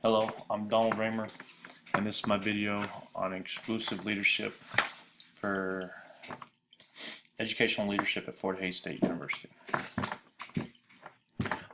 Hello, I'm Donald Raymer, and this is my video on exclusive leadership for educational leadership at Fort Hays State University.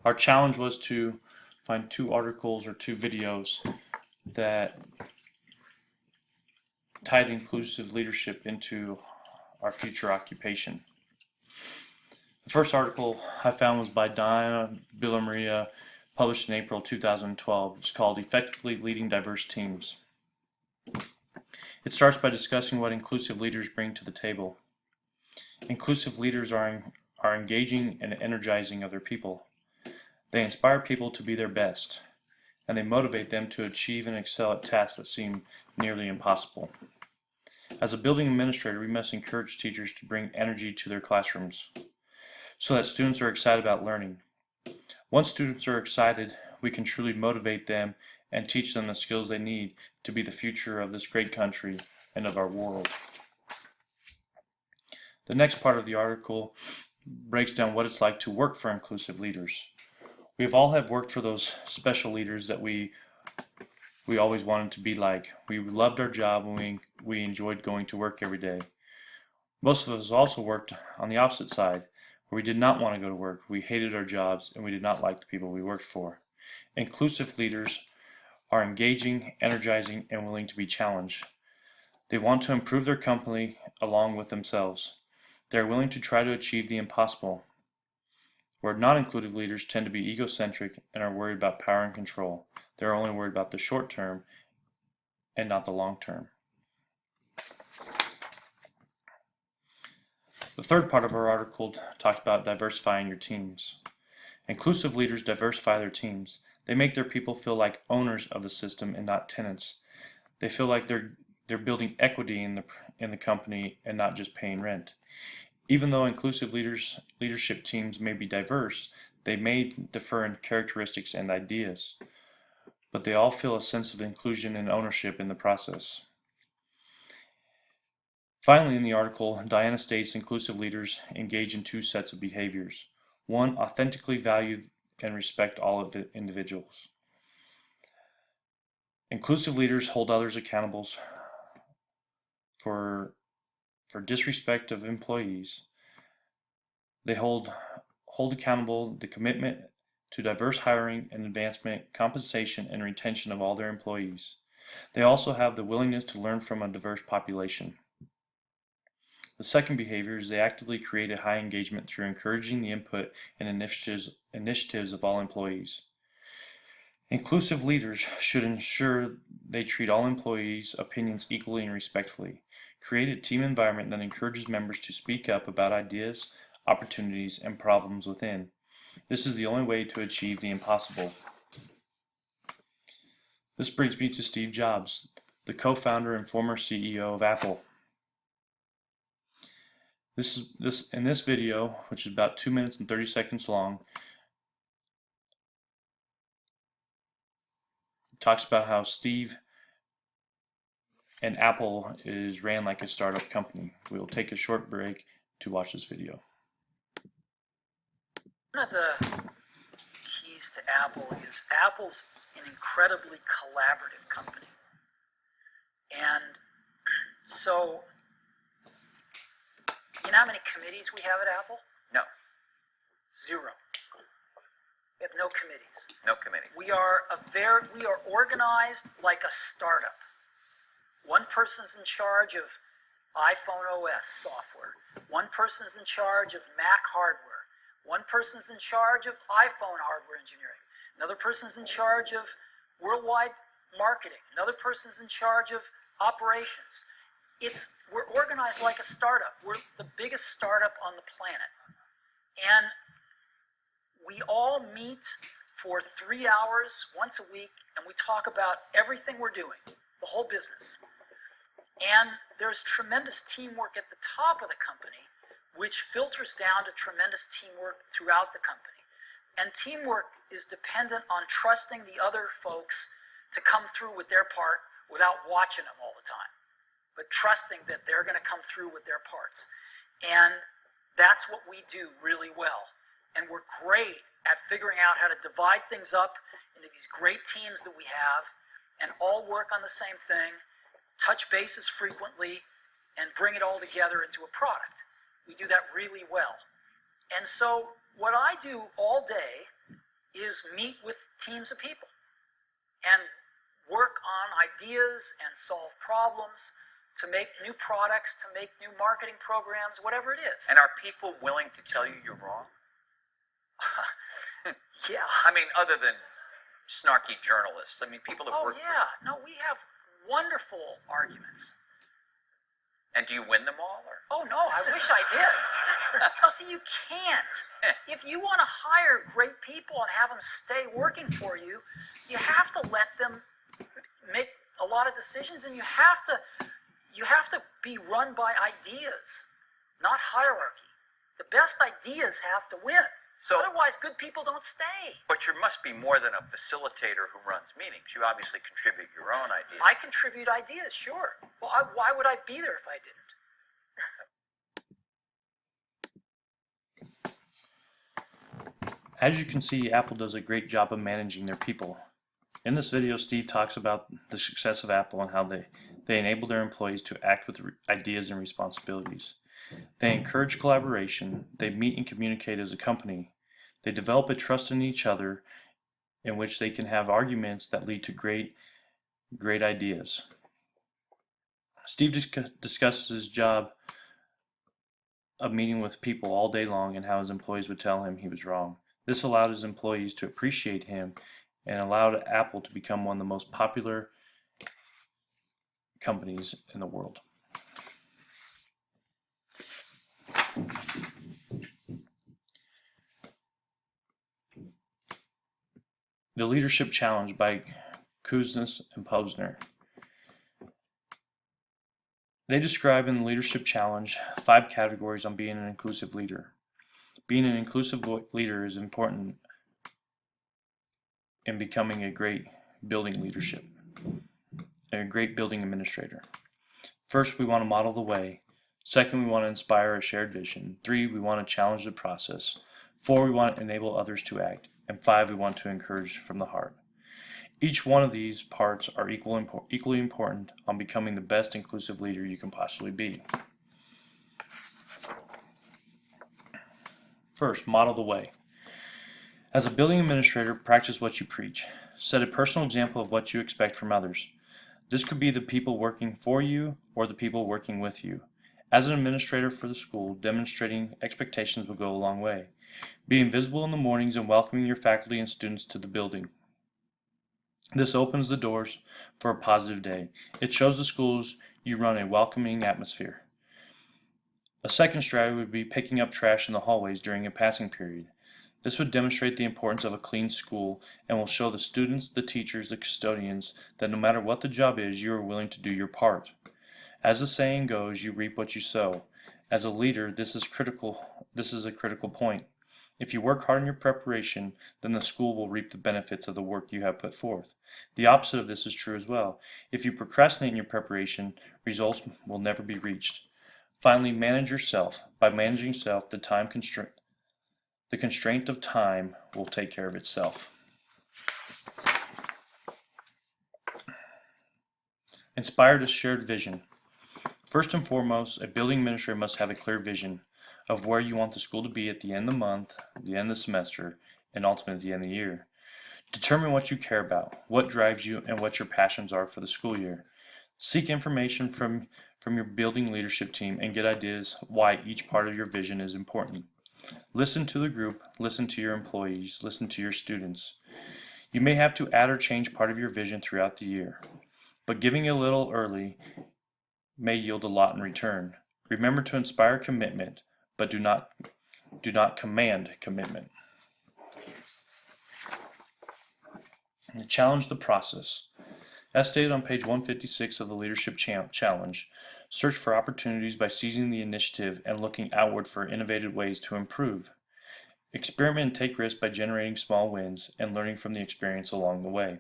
Our challenge was to find 2 articles or 2 videos that tied inclusive leadership into our future occupation. The first article I found was by Diana Villamaria, published in April 2012. It's called Effectively Leading Diverse Teams. It starts by discussing what inclusive leaders bring to the table. Inclusive leaders are engaging and energizing other people. They inspire people to be their best, and they motivate them to achieve and excel at tasks that seem nearly impossible. As a building administrator, we must encourage teachers to bring energy to their classrooms so that students are excited about learning. Once students are excited, we can truly motivate them and teach them the skills they need to be the future of this great country and of our world. The next part of the article breaks down what it's like to work for inclusive leaders. We all have worked for those special leaders that we always wanted to be like. We loved our job and we enjoyed going to work every day. Most of us also worked on the opposite side, where we did not want to go to work. We hated our jobs and we did not like the people we worked for. Inclusive leaders are engaging, energizing, and willing to be challenged. They want to improve their company along with themselves. They are willing to try to achieve the impossible. Where non-inclusive leaders tend to be egocentric and are worried about power and control. They're only worried about the short term and not the long term. The third part of our article talked about diversifying your teams. Inclusive leaders diversify their teams. They make their people feel like owners of the system and not tenants. They feel like they're building equity in the company and not just paying rent. Even though inclusive leadership teams may be diverse, they may differ in characteristics and ideas, but they all feel a sense of inclusion and ownership in the process. Finally, in the article, Diana states inclusive leaders engage in 2 sets of behaviors. 1, authentically value and respect all of the individuals. Inclusive leaders hold others accountable for disrespect of employees. They hold accountable the commitment to diverse hiring and advancement, compensation, and retention of all their employees. They also have the willingness to learn from a diverse population. The second behavior is they actively create a high engagement through encouraging the input and initiatives of all employees. Inclusive leaders should ensure they treat all employees' opinions equally and respectfully. Create a team environment that encourages members to speak up about ideas, opportunities, and problems within. This is the only way to achieve the impossible. This brings me to Steve Jobs, the co-founder and former CEO of Apple. In this video, which is about 2 minutes and 30 seconds long, talks about how Steve and Apple is ran like a startup company. We will take a short break to watch this video. One of the keys to Apple is Apple's an incredibly collaborative company. And so, you know how many committees we have at Apple? No. 0. We have no committees. No committee. We are organized like a startup. One person's in charge of iPhone OS software. One person's in charge of Mac hardware. One person's in charge of iPhone hardware engineering. Another person's in charge of worldwide marketing. Another person's in charge of operations. We're organized like a startup. We're the biggest startup on the planet. And we all meet for 3 hours once a week, and we talk about everything we're doing, the whole business. And there's tremendous teamwork at the top of the company, which filters down to tremendous teamwork throughout the company. And teamwork is dependent on trusting the other folks to come through with their part without watching them all the time, but trusting that they're going to come through with their parts. And that's what we do really well. And we're great at figuring out how to divide things up into these great teams that we have and all work on the same thing, touch bases frequently, and bring it all together into a product. We do that really well. And so what I do all day is meet with teams of people and work on ideas and solve problems to make new products, to make new marketing programs, whatever it is. And are people willing to tell you you're wrong? Yeah. I mean, other than snarky journalists. I mean, people that Oh, work yeah. No, we have wonderful arguments. And do you win them all? Or? Oh, no, I wish I did. No, see, you can't. If you want to hire great people and have them stay working for you, you have to let them make a lot of decisions, and you have to be run by ideas, not hierarchy. The best ideas have to win. So, otherwise, good people don't stay. But you must be more than a facilitator who runs meetings. You obviously contribute your own ideas. I contribute ideas, sure. Well, why would I be there if I didn't? As you can see, Apple does a great job of managing their people. In this video, Steve talks about the success of Apple and how they enable their employees to act with ideas and responsibilities. They encourage collaboration, they meet and communicate as a company, they develop a trust in each other in which they can have arguments that lead to great ideas. Steve discusses his job of meeting with people all day long and how his employees would tell him he was wrong. This allowed his employees to appreciate him and allowed Apple to become one of the most popular companies in the world. The Leadership Challenge by Kouzes and Posner. They describe in the Leadership Challenge 5 categories on being an inclusive leader. Being an inclusive leader is important in becoming a great building leadership, a great building administrator. First, we want to model the way. Second, we want to inspire a shared vision. 3, we want to challenge the process. 4, we want to enable others to act. And 5, we want to encourage from the heart. Each one of these parts are equally important on becoming the best inclusive leader you can possibly be. First, model the way. As a building administrator, practice what you preach. Set a personal example of what you expect from others. This could be the people working for you or the people working with you. As an administrator for the school, demonstrating expectations will go a long way. Being visible in the mornings and welcoming your faculty and students to the building. This opens the doors for a positive day. It shows the schools you run a welcoming atmosphere. A second strategy would be picking up trash in the hallways during a passing period. This would demonstrate the importance of a clean school and will show the students, the teachers, the custodians that no matter what the job is, you are willing to do your part. As the saying goes, you reap what you sow. As a leader, this is a critical point. If you work hard in your preparation, then the school will reap the benefits of the work you have put forth. The opposite of this is true as well. If you procrastinate in your preparation, results will never be reached. Finally, manage yourself. By managing self, the constraint of time will take care of itself. Inspired a shared vision. First and foremost, a building administrator must have a clear vision of where you want the school to be at the end of the month, the end of the semester, and ultimately at the end of the year. Determine what you care about, what drives you, and what your passions are for the school year. Seek information from your building leadership team and get ideas why each part of your vision is important. Listen to the group, listen to your employees, listen to your students. You may have to add or change part of your vision throughout the year, but giving a little early may yield a lot in return. Remember to inspire commitment, but do not command commitment. And challenge the process. As stated on page 156 of the Leadership Challenge, search for opportunities by seizing the initiative and looking outward for innovative ways to improve. Experiment and take risks by generating small wins and learning from the experience along the way.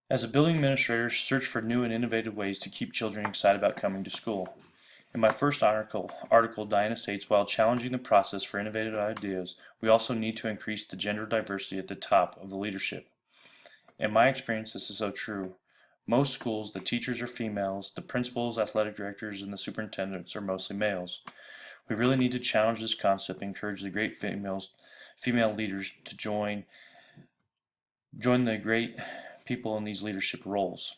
As a building administrator, search for new and innovative ways to keep children excited about coming to school. In my first article, Diana states, while challenging the process for innovative ideas, we also need to increase the gender diversity at the top of the leadership. In my experience, this is so true. Most schools, the teachers are females, the principals, athletic directors, and the superintendents are mostly males. We really need to challenge this concept and encourage the great female leaders to join the great people in these leadership roles.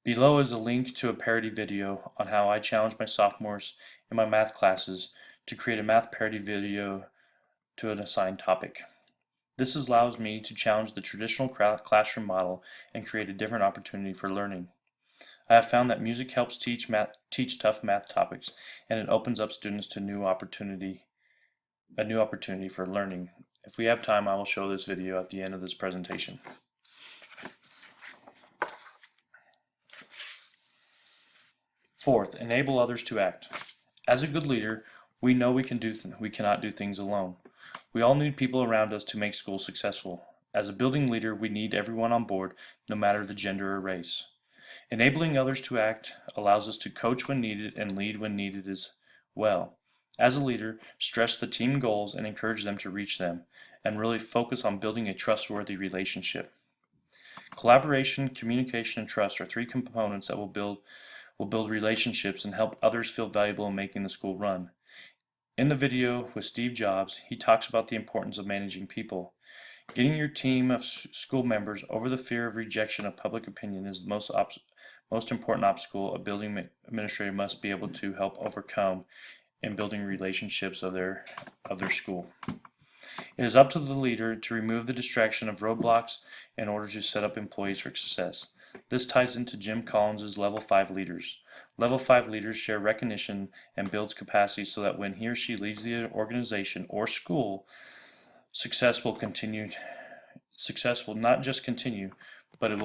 Below is a link to a parody video on how I challenged my sophomores in my math classes to create a math parody video to an assigned topic. This allows me to challenge the traditional classroom model and create a different opportunity for learning. I have found that music helps teach tough math topics, and it opens up students to a new opportunity for learning. If we have time, I will show this video at the end of this presentation. Fourth, enable others to act. As a good leader, we know we cannot do things alone. We all need people around us to make school successful. As a building leader, we need everyone on board, no matter the gender or race. Enabling others to act allows us to coach when needed and lead when needed as well. As a leader, stress the team goals and encourage them to reach them, and really focus on building a trustworthy relationship. Collaboration, communication, and trust are three components that will build relationships and help others feel valuable in making the school run. In the video with Steve Jobs, he talks about the importance of managing people. Getting your team of school members over the fear of rejection of public opinion is the most important obstacle a building administrator must be able to help overcome in building relationships of their school. It is up to the leader to remove the distraction of roadblocks in order to set up employees for success. This ties into Jim Collins' Level 5 leaders. Level 5 leaders share recognition and builds capacity so that when he or she leaves the organization or school, success will not just continue, but it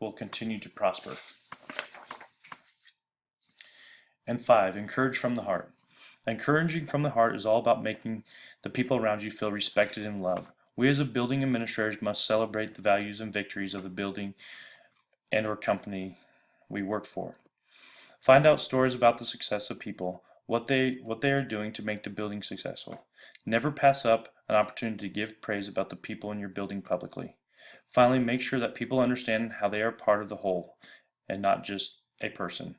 will continue to prosper. And 5, encourage from the heart. Encouraging from the heart is all about making the people around you feel respected and loved. We as a building administrators must celebrate the values and victories of the building and or company we work for. Find out stories about the success of people, what they are doing to make the building successful. Never pass up an opportunity to give praise about the people in your building publicly. Finally, make sure that people understand how they are part of the whole and not just a person.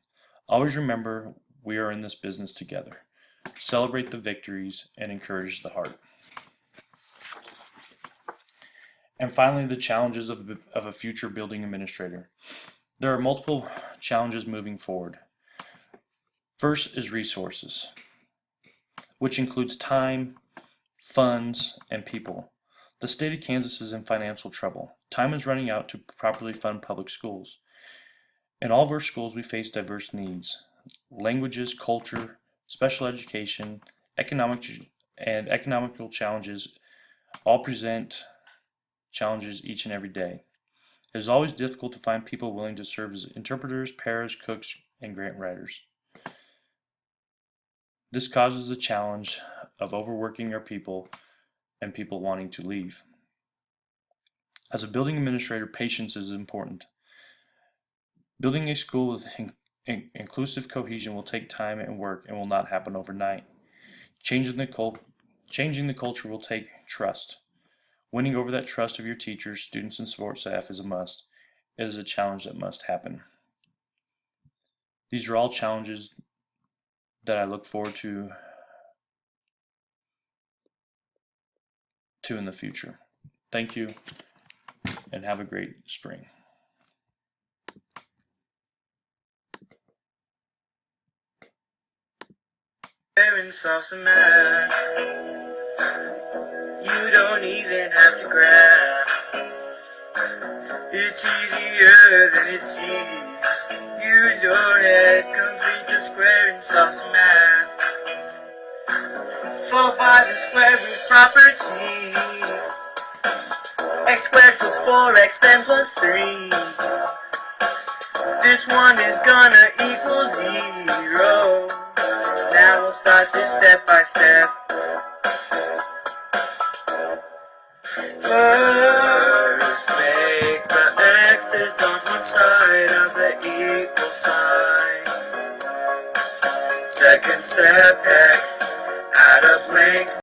Always remember, we are in this business together. Celebrate the victories and encourage the heart. And finally, the challenges of a future building administrator. There are multiple challenges moving forward. First is resources, which includes time, funds, and people. The state of Kansas is in financial trouble. Time is running out to properly fund public schools. In all of our schools, we face diverse needs. Languages, culture, special education, economical challenges all present challenges each and every day. It is always difficult to find people willing to serve as interpreters, paras, cooks, and grant writers. This causes the challenge of overworking our people and people wanting to leave. As a building administrator, patience is important. Building a school with inclusive cohesion will take time and work and will not happen overnight. Changing the culture will take trust. Winning over that trust of your teachers, students, and support staff is a must. It is a challenge that must happen. These are all challenges that I look forward to in the future. Thank you, and have a great spring. Parents of some math, you don't even have to graph. It's easier than it seems. Use your head, complete the square and solve some math. Solve by the square root property. X squared plus 4x then plus 3. This one is gonna equal 0. Now we'll start this step by step. First make the x is on one side of the equal sign. Second step, heck, add a blank